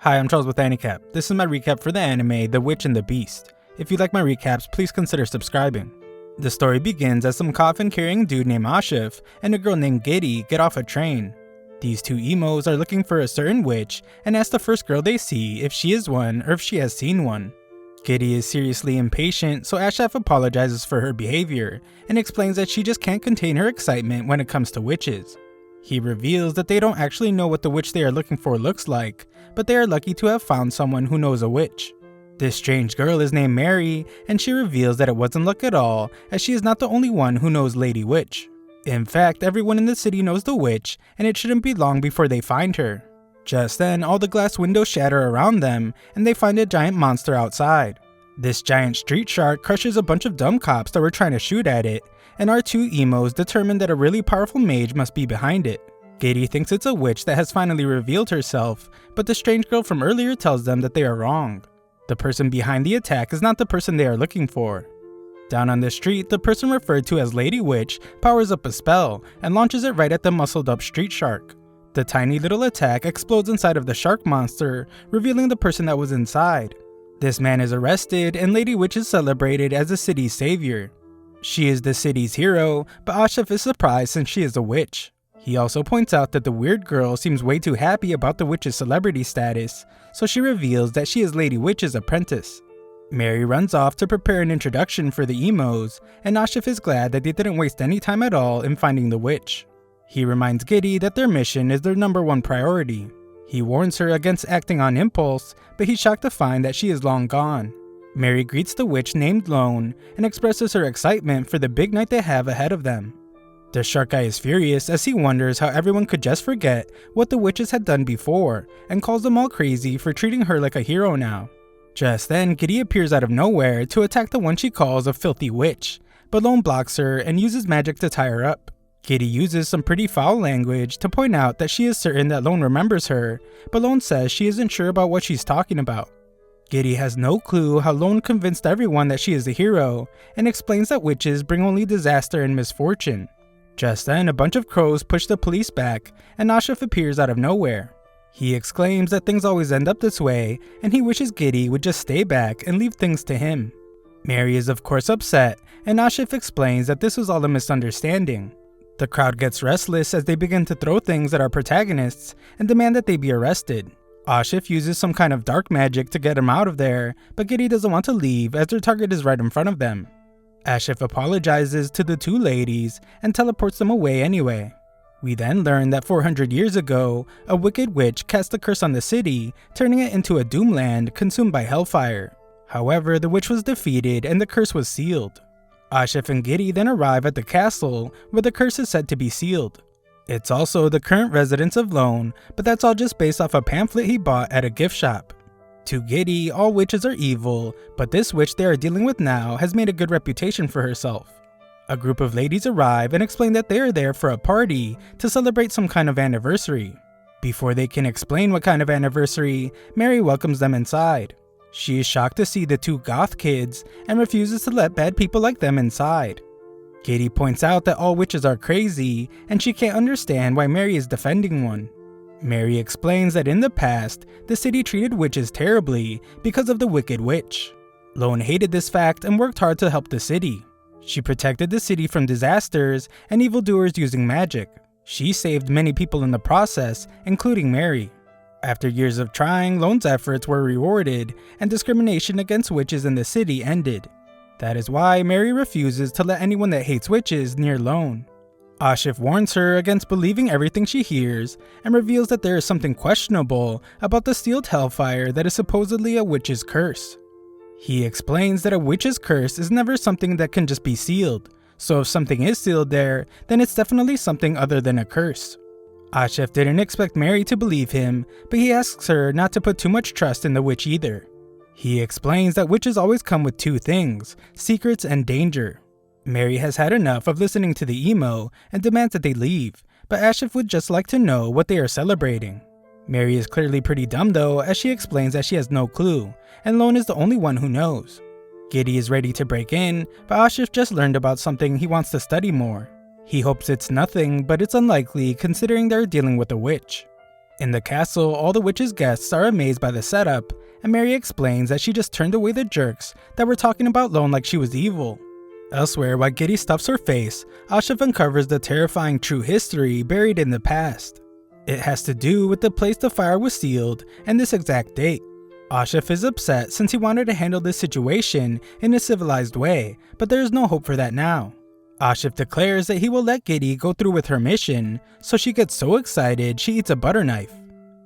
Hi, I'm Charles with AniCap. This is my recap for the anime The Witch and the Beast. If you like my recaps, please consider subscribing. The story begins as some coffin-carrying dude named Ashif and a girl named Giddy get off a train. These two emos are looking for a certain witch and ask the first girl they see if she is one or if she has seen one. Giddy is seriously impatient, so Ashif apologizes for her behavior and explains that she just can't contain her excitement when it comes to witches. He reveals that they don't actually know what the witch they are looking for looks like, but they are lucky to have found someone who knows a witch. This strange girl is named Mary, and she reveals that it wasn't luck at all, as she is not the only one who knows Lady Witch. In fact, everyone in the city knows the witch, and it shouldn't be long before they find her. Just then, all the glass windows shatter around them, and they find a giant monster outside. This giant street shark crushes a bunch of dumb cops that were trying to shoot at it, and our two emos determine that a really powerful mage must be behind it. Giddy thinks it's a witch that has finally revealed herself, but the strange girl from earlier tells them that they are wrong. The person behind the attack is not the person they are looking for. Down on the street, the person referred to as Lady Witch powers up a spell and launches it right at the muscled up street shark. The tiny little attack explodes inside of the shark monster, revealing the person that was inside. This man is arrested and Lady Witch is celebrated as the city's savior. She is the city's hero, but Ashif is surprised since she is a witch. He also points out that the weird girl seems way too happy about the witch's celebrity status, so she reveals that she is Lady Witch's apprentice. Mary runs off to prepare an introduction for the emos, and Ashif is glad that they didn't waste any time at all in finding the witch. He reminds Giddy that their mission is their #1 priority. He warns her against acting on impulse, but he's shocked to find that she is long gone. Mary greets the witch named Lone and expresses her excitement for the big night they have ahead of them. The shark guy is furious as he wonders how everyone could just forget what the witches had done before and calls them all crazy for treating her like a hero now. Just then, Giddy appears out of nowhere to attack the one she calls a filthy witch, but Lone blocks her and uses magic to tie her up. Giddy uses some pretty foul language to point out that she is certain that Lone remembers her, but Lone says she isn't sure about what she's talking about. Giddy has no clue how Lone convinced everyone that she is the hero and explains that witches bring only disaster and misfortune. Just then, a bunch of crows push the police back, and Ashif appears out of nowhere. He exclaims that things always end up this way, and he wishes Giddy would just stay back and leave things to him. Mary is of course upset, and Ashif explains that this was all a misunderstanding. The crowd gets restless as they begin to throw things at our protagonists and demand that they be arrested. Ashif uses some kind of dark magic to get him out of there, but Giddy doesn't want to leave as their target is right in front of them. Ashif apologizes to the two ladies and teleports them away anyway. We then learn that 400 years ago, a wicked witch cast a curse on the city, turning it into a doomland consumed by hellfire. However, the witch was defeated and the curse was sealed. Ashif and Giddy then arrive at the castle where the curse is said to be sealed. It's also the current residence of Lone, but that's all just based off a pamphlet he bought at a gift shop. To Giddy, all witches are evil, but this witch they are dealing with now has made a good reputation for herself. A group of ladies arrive and explain that they are there for a party to celebrate some kind of anniversary. Before they can explain what kind of anniversary, Mary welcomes them inside. She is shocked to see the two goth kids and refuses to let bad people like them inside. Giddy points out that all witches are crazy and she can't understand why Mary is defending one. Mary explains that in the past, the city treated witches terribly because of the wicked witch. Lone hated this fact and worked hard to help the city. She protected the city from disasters and evildoers using magic. She saved many people in the process, including Mary. After years of trying, Lone's efforts were rewarded and discrimination against witches in the city ended. That is why Mary refuses to let anyone that hates witches near Lone. Ashif warns her against believing everything she hears and reveals that there is something questionable about the sealed hellfire that is supposedly a witch's curse. He explains that a witch's curse is never something that can just be sealed, so if something is sealed there, then it's definitely something other than a curse. Ashif didn't expect Mary to believe him, but he asks her not to put too much trust in the witch either. He explains that witches always come with two things, secrets and danger. Mary has had enough of listening to the emo and demands that they leave, but Ashif would just like to know what they are celebrating. Mary is clearly pretty dumb though, as she explains that she has no clue, and Lone is the only one who knows. Giddy is ready to break in, but Ashif just learned about something he wants to study more. He hopes it's nothing, but it's unlikely considering they're dealing with a witch. In the castle, all the witch's guests are amazed by the setup, and Mary explains that she just turned away the jerks that were talking about Lone like she was evil. Elsewhere, while Giddy stuffs her face, Ashif uncovers the terrifying true history buried in the past. It has to do with the place the fire was sealed and this exact date. Ashif is upset since he wanted to handle this situation in a civilized way, but there is no hope for that now. Ashif declares that he will let Giddy go through with her mission, so she gets so excited she eats a butter knife.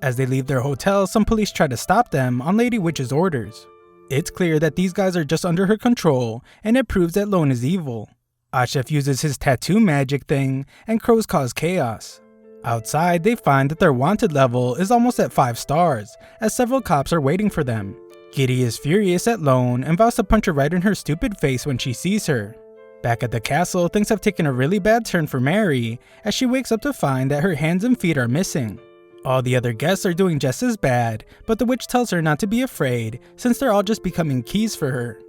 As they leave their hotel, some police try to stop them on Lady Witch's orders. It's clear that these guys are just under her control, and it proves that Lone is evil. Ashif uses his tattoo magic thing, and crows cause chaos. Outside, they find that their wanted level is almost at 5 stars, as several cops are waiting for them. Giddy is furious at Lone and vows to punch her right in her stupid face when she sees her. Back at the castle, things have taken a really bad turn for Mary, as she wakes up to find that her hands and feet are missing. All the other guests are doing just as bad, but the witch tells her not to be afraid since they're all just becoming keys for her.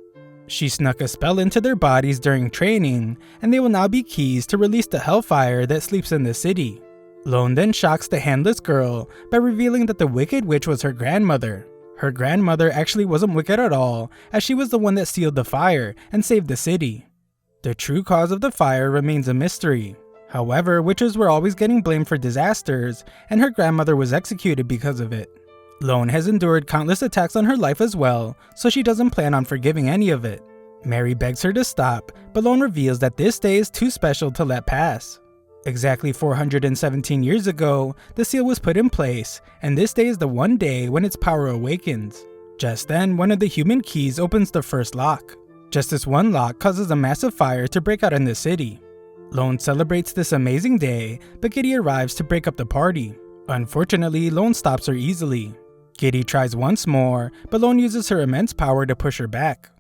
She snuck a spell into their bodies during training, and they will now be keys to release the hellfire that sleeps in the city. Lone then shocks the handless girl by revealing that the wicked witch was her grandmother. Her grandmother actually wasn't wicked at all, as she was the one that sealed the fire and saved the city. The true cause of the fire remains a mystery. However, witches were always getting blamed for disasters, and her grandmother was executed because of it. Lone has endured countless attacks on her life as well, so she doesn't plan on forgiving any of it. Mary begs her to stop, but Lone reveals that this day is too special to let pass. Exactly 417 years ago, the seal was put in place, and this day is the one day when its power awakens. Just then, one of the human keys opens the first lock. Just this one lock causes a massive fire to break out in the city. Lone celebrates this amazing day, but Giddy arrives to break up the party. Unfortunately, Lone stops her easily. Giddy tries once more, but Lone uses her immense power to push her back.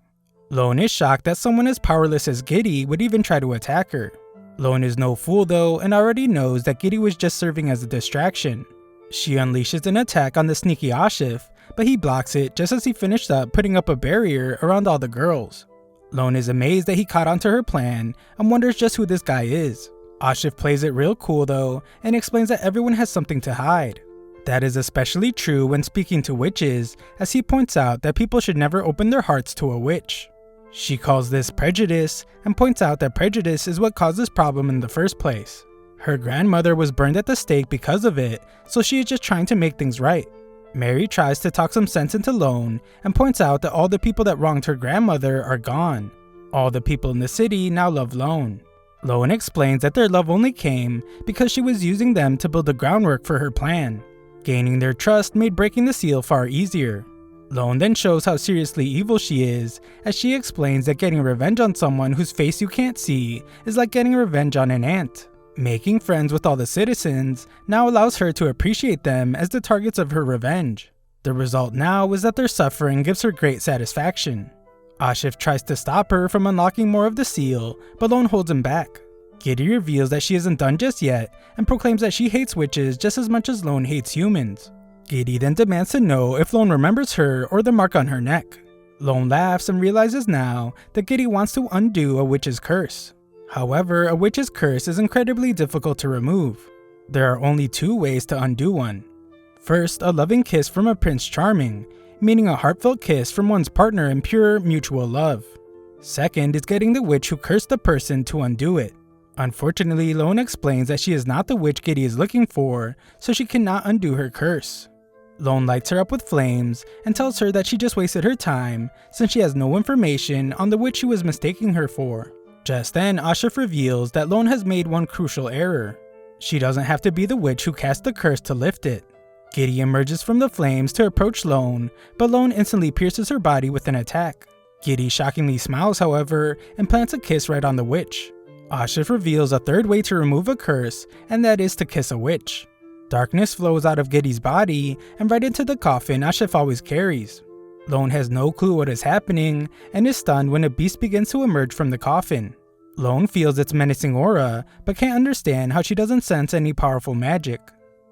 Lone is shocked that someone as powerless as Giddy would even try to attack her. Lone is no fool though, and already knows that Giddy was just serving as a distraction. She unleashes an attack on the sneaky Ashif, but he blocks it just as he finished up putting up a barrier around all the girls. Lone is amazed that he caught onto her plan and wonders just who this guy is. Ashif plays it real cool though, and explains that everyone has something to hide. That is especially true when speaking to witches, as he points out that people should never open their hearts to a witch. She calls this prejudice, and points out that prejudice is what caused this problem in the first place. Her grandmother was burned at the stake because of it, so she is just trying to make things right. Mary tries to talk some sense into Lone, and points out that all the people that wronged her grandmother are gone. All the people in the city now love Lone. Lone explains that their love only came because she was using them to build the groundwork for her plan. Gaining their trust made breaking the seal far easier. Lone then shows how seriously evil she is, as she explains that getting revenge on someone whose face you can't see is like getting revenge on an ant. Making friends with all the citizens now allows her to appreciate them as the targets of her revenge. The result now is that their suffering gives her great satisfaction. Ashif tries to stop her from unlocking more of the seal, but Lone holds him back. Giddy reveals that she isn't done just yet, and proclaims that she hates witches just as much as Lone hates humans. Giddy then demands to know if Lone remembers her or the mark on her neck. Lone laughs and realizes now that Giddy wants to undo a witch's curse. However, a witch's curse is incredibly difficult to remove. There are only 2 ways to undo one. First, a loving kiss from a Prince Charming, meaning a heartfelt kiss from one's partner in pure mutual love. Second is getting the witch who cursed the person to undo it. Unfortunately, Lone explains that she is not the witch Giddy is looking for, so she cannot undo her curse. Lone lights her up with flames and tells her that she just wasted her time since she has no information on the witch she was mistaking her for. Just then, Ashif reveals that Lone has made one crucial error. She doesn't have to be the witch who cast the curse to lift it. Giddy emerges from the flames to approach Lone, but Lone instantly pierces her body with an attack. Giddy shockingly smiles, however, and plants a kiss right on the witch. Ashif reveals a third way to remove a curse, and that is to kiss a witch. Darkness flows out of Giddy's body and right into the coffin Ashif always carries. Lone has no clue what is happening and is stunned when a beast begins to emerge from the coffin. Lone feels its menacing aura, but can't understand how she doesn't sense any powerful magic.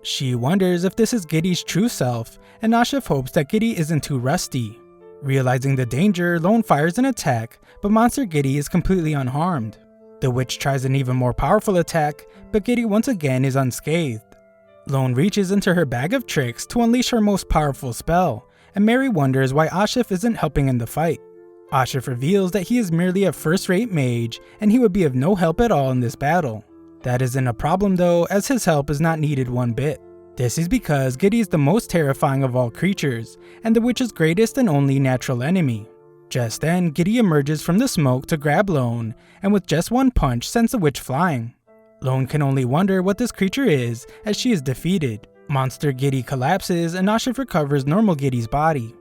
She wonders if this is Giddy's true self, and Ashif hopes that Giddy isn't too rusty. Realizing the danger, Lone fires an attack, but Monster Giddy is completely unharmed. The witch tries an even more powerful attack, but Giddy once again is unscathed. Lone reaches into her bag of tricks to unleash her most powerful spell, and Mary wonders why Ashif isn't helping in the fight. Ashif reveals that he is merely a first-rate mage, and he would be of no help at all in this battle. That isn't a problem though, as his help is not needed one bit. This is because Giddy is the most terrifying of all creatures, and the witch's greatest and only natural enemy. Just then, Giddy emerges from the smoke to grab Lone, and with just one punch sends the witch flying. Lone can only wonder what this creature is, as she is defeated. Monster Giddy collapses, and Ashif recovers normal Giddy's body.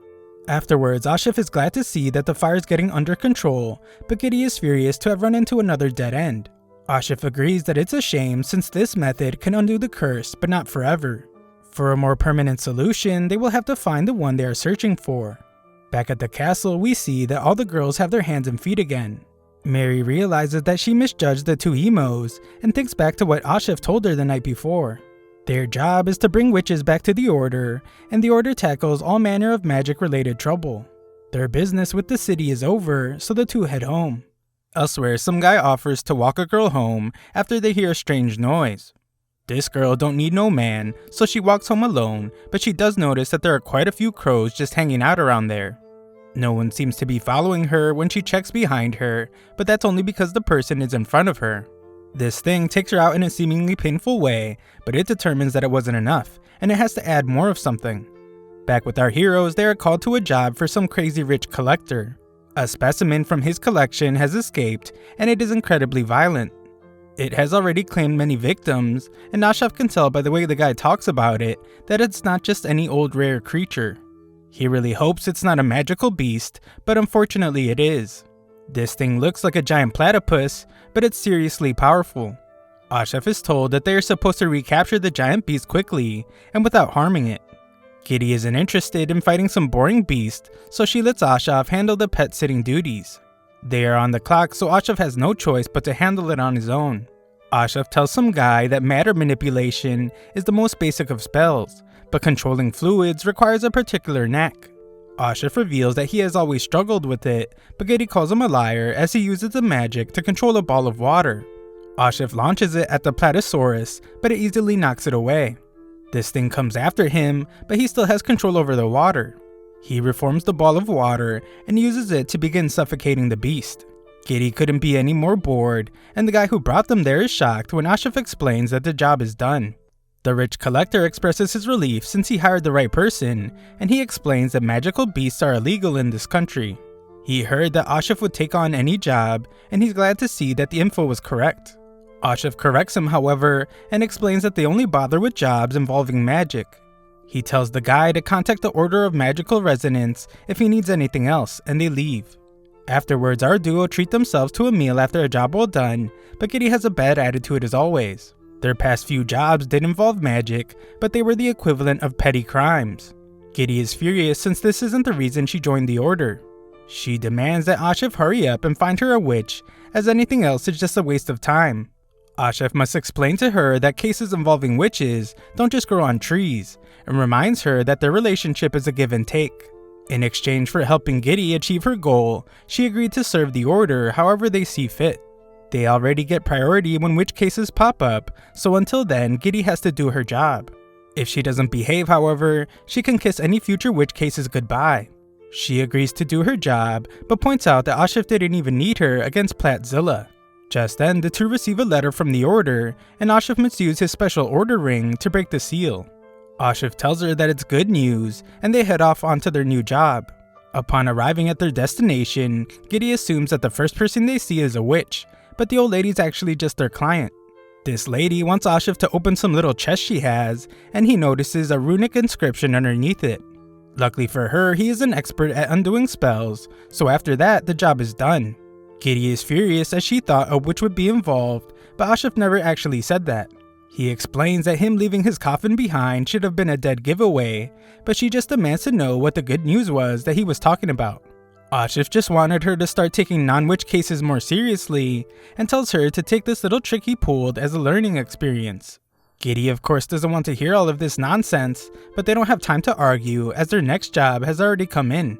Afterwards, Ashif is glad to see that the fire is getting under control, but Giddy is furious to have run into another dead end. Ashif agrees that it's a shame since this method can undo the curse, but not forever. For a more permanent solution, they will have to find the one they are searching for. Back at the castle, we see that all the girls have their hands and feet again. Mary realizes that she misjudged the two emos, and thinks back to what Ashif told her the night before. Their job is to bring witches back to the Order, and the Order tackles all manner of magic-related trouble. Their business with the city is over, so the two head home. Elsewhere, some guy offers to walk a girl home after they hear a strange noise. This girl don't need no man, so she walks home alone, but she does notice that there are quite a few crows just hanging out around there. No one seems to be following her when she checks behind her, but that's only because the person is in front of her. This thing takes her out in a seemingly painful way, but it determines that it wasn't enough, and it has to add more of something. Back with our heroes, they are called to a job for some crazy rich collector. A specimen from his collection has escaped, and it is incredibly violent. It has already claimed many victims, and Ashif can tell by the way the guy talks about it that it's not just any old rare creature. He really hopes it's not a magical beast, but unfortunately it is. This thing looks like a giant platypus, but it's seriously powerful. Ashif is told that they are supposed to recapture the giant beast quickly, and without harming it. Giddy isn't interested in fighting some boring beast, so she lets Ashif handle the pet sitting duties. They are on the clock, so Ashif has no choice but to handle it on his own. Ashif tells some guy that matter manipulation is the most basic of spells, but controlling fluids requires a particular knack. Ashif reveals that he has always struggled with it, but Giddy calls him a liar as he uses the magic to control a ball of water. Ashif launches it at the Platysaurus, but it easily knocks it away. This thing comes after him, but he still has control over the water. He reforms the ball of water and uses it to begin suffocating the beast. Giddy couldn't be any more bored, and the guy who brought them there is shocked when Ashif explains that the job is done. The rich collector expresses his relief since he hired the right person, and he explains that magical beasts are illegal in this country. He heard that Ashif would take on any job, and he's glad to see that the info was correct. Ashif corrects him, however, and explains that they only bother with jobs involving magic. He tells the guy to contact the Order of Magical Resonance if he needs anything else, and they leave. Afterwards, our duo treat themselves to a meal after a job well done, but Giddy has a bad attitude as always. Their past few jobs did involve magic, but they were the equivalent of petty crimes. Giddy is furious since this isn't the reason she joined the Order. She demands that Ashif hurry up and find her a witch, as anything else is just a waste of time. Ashif must explain to her that cases involving witches don't just grow on trees, and reminds her that their relationship is a give and take. In exchange for helping Giddy achieve her goal, she agreed to serve the Order however they see fit. They already get priority when witch cases pop up, so until then, Giddy has to do her job. If she doesn't behave, however, she can kiss any future witch cases goodbye. She agrees to do her job, but points out that Ashif didn't even need her against Platzilla. Just then, the two receive a letter from the Order, and Ashif must use his special Order ring to break the seal. Ashif tells her that it's good news, and they head off onto their new job. Upon arriving at their destination, Giddy assumes that the first person they see is a witch, but the old lady's actually just their client. This lady wants Ashif to open some little chest she has, and he notices a runic inscription underneath it. Luckily for her, he is an expert at undoing spells, so after that, the job is done. Giddy is furious as she thought a witch would be involved, but Ashif never actually said that. He explains that him leaving his coffin behind should have been a dead giveaway, but she just demands to know what the good news was that he was talking about. Ashif just wanted her to start taking non-witch cases more seriously, and tells her to take this little trick he pulled as a learning experience. Giddy of course doesn't want to hear all of this nonsense, but they don't have time to argue as their next job has already come in.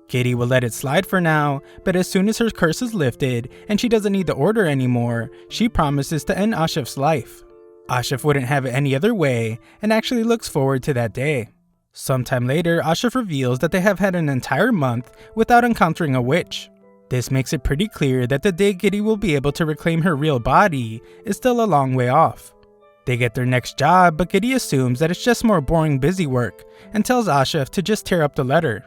Giddy will let it slide for now, but as soon as her curse is lifted and she doesn't need the Order anymore, she promises to end Ashif's life. Ashraf wouldn't have it any other way and actually looks forward to that day. Sometime later, Ashraf reveals that they have had an entire month without encountering a witch. This makes it pretty clear that the day Giddy will be able to reclaim her real body is still a long way off. They get their next job, but Giddy assumes that it's just more boring busy work and tells Ashraf to just tear up the letter.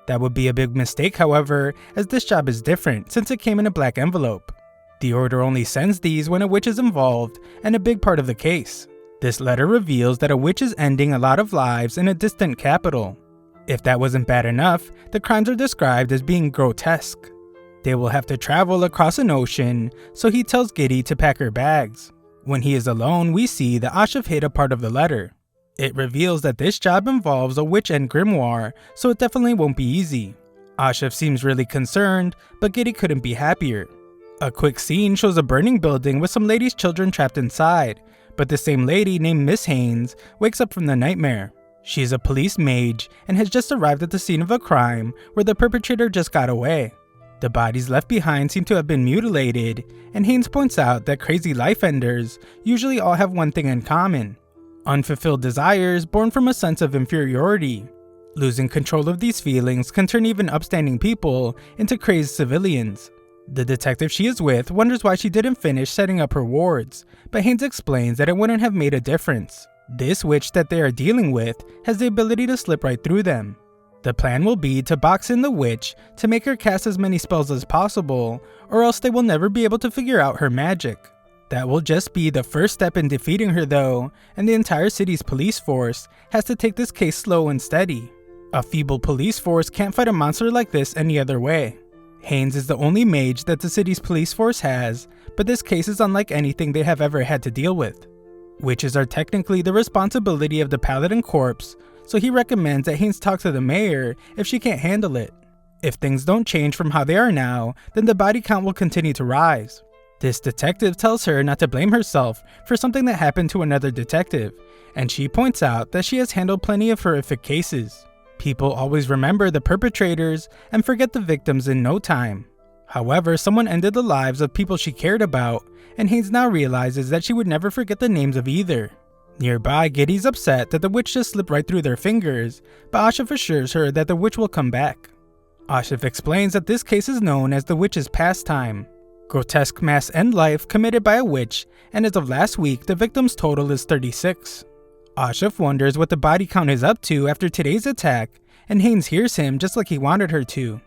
That would be a big mistake, however, as this job is different since it came in a black envelope. The order only sends these when a witch is involved and a big part of the case. This letter reveals that a witch is ending a lot of lives in a distant capital. If that wasn't bad enough, the crimes are described as being grotesque. They will have to travel across an ocean, so he tells Giddy to pack her bags. When he is alone, we see that Ashraf hid a part of the letter. It reveals that this job involves a witch and grimoire, so it definitely won't be easy. Ashraf seems really concerned, but Giddy couldn't be happier. A quick scene shows a burning building with some lady's children trapped inside, but the same lady named Miss Haynes wakes up from the nightmare. She is a police mage and has just arrived at the scene of a crime where the perpetrator just got away. The bodies left behind seem to have been mutilated, and Haynes points out that crazy life enders usually all have one thing in common: unfulfilled desires born from a sense of inferiority. Losing control of these feelings can turn even upstanding people into crazed civilians. The detective she is with wonders why she didn't finish setting up her wards, but Haynes explains that it wouldn't have made a difference. This witch that they are dealing with has the ability to slip right through them. The plan will be to box in the witch to make her cast as many spells as possible, or else they will never be able to figure out her magic. That will just be the first step in defeating her though, and the entire city's police force has to take this case slow and steady. A feeble police force can't fight a monster like this any other way. Haynes is the only mage that the city's police force has, but this case is unlike anything they have ever had to deal with. Witches are technically the responsibility of the Paladin Corps, so he recommends that Haynes talk to the mayor if she can't handle it. If things don't change from how they are now, then the body count will continue to rise. This detective tells her not to blame herself for something that happened to another detective, and she points out that she has handled plenty of horrific cases. People always remember the perpetrators and forget the victims in no time. However, someone ended the lives of people she cared about, and Haynes now realizes that she would never forget the names of either. Nearby, Giddy's upset that the witch just slipped right through their fingers, but Ashraf assures her that the witch will come back. Ashraf explains that this case is known as the witch's pastime. Grotesque mass end life committed by a witch, and as of last week, the victim's total is 36. Ashraf wonders what the body count is up to after today's attack, and Haynes hears him just like he wanted her to.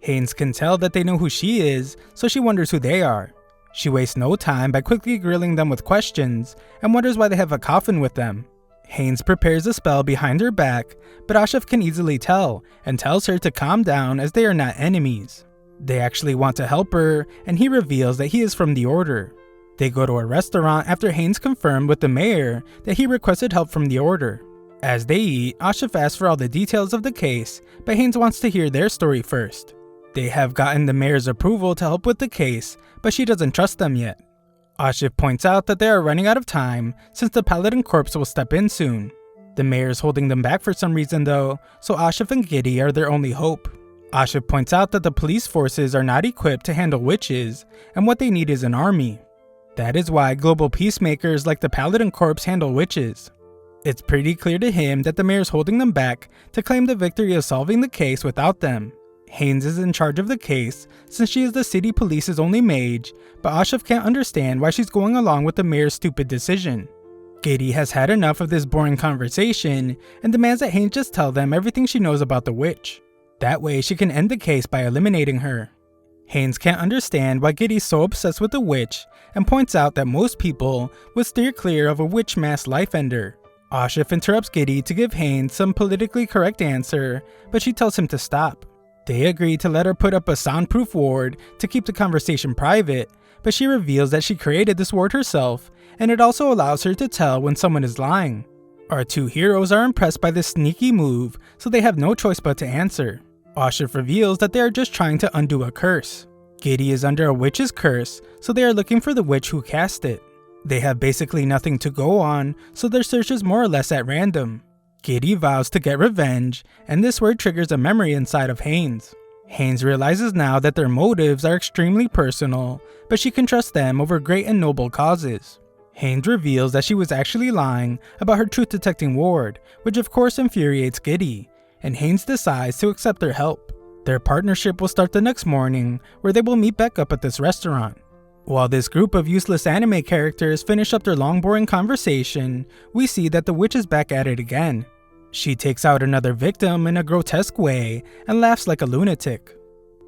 Haynes can tell that they know who she is, so she wonders who they are. She wastes no time by quickly grilling them with questions and wonders why they have a coffin with them. Haynes prepares a spell behind her back, but Ashraf can easily tell and tells her to calm down as they are not enemies. They actually want to help her, and he reveals that he is from the Order. They go to a restaurant after Haynes confirmed with the mayor that he requested help from the Order. As they eat, Ashraf asks for all the details of the case, but Haynes wants to hear their story first. They have gotten the mayor's approval to help with the case, but she doesn't trust them yet. Ashraf points out that they are running out of time since the Paladin Corps will step in soon. The mayor is holding them back for some reason though, so Ashraf and Giddy are their only hope. Ashraf points out that the police forces are not equipped to handle witches, and what they need is an army. That is why global peacemakers like the Paladin Corps handle witches. It's pretty clear to him that the mayor is holding them back to claim the victory of solving the case without them. Haynes is in charge of the case since she is the city police's only mage, but Ashraf can't understand why she's going along with the mayor's stupid decision. Giddy has had enough of this boring conversation and demands that Haynes just tell them everything she knows about the witch. That way she can end the case by eliminating her. Haynes can't understand why Giddy's so obsessed with the witch and points out that most people would steer clear of a witch mass life ender. Ashraf interrupts Giddy to give Haynes some politically correct answer, but she tells him to stop. They agree to let her put up a soundproof ward to keep the conversation private, but she reveals that she created this ward herself, and it also allows her to tell when someone is lying. Our two heroes are impressed by this sneaky move, so they have no choice but to answer. Ashraf reveals that they are just trying to undo a curse. Giddy is under a witch's curse, so they are looking for the witch who cast it. They have basically nothing to go on, so their search is more or less at random. Giddy vows to get revenge, and this word triggers a memory inside of Haynes. Haynes realizes now that their motives are extremely personal, but she can trust them over great and noble causes. Haynes reveals that she was actually lying about her truth-detecting ward, which of course infuriates Giddy, and Haynes decides to accept their help. Their partnership will start the next morning, where they will meet back up at this restaurant. While this group of useless anime characters finish up their long boring conversation, we see that the witch is back at it again. She takes out another victim in a grotesque way and laughs like a lunatic.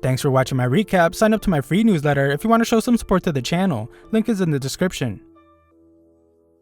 Thanks for watching my recap. Sign up to my free newsletter if you want to show some support to the channel. Link is in the description.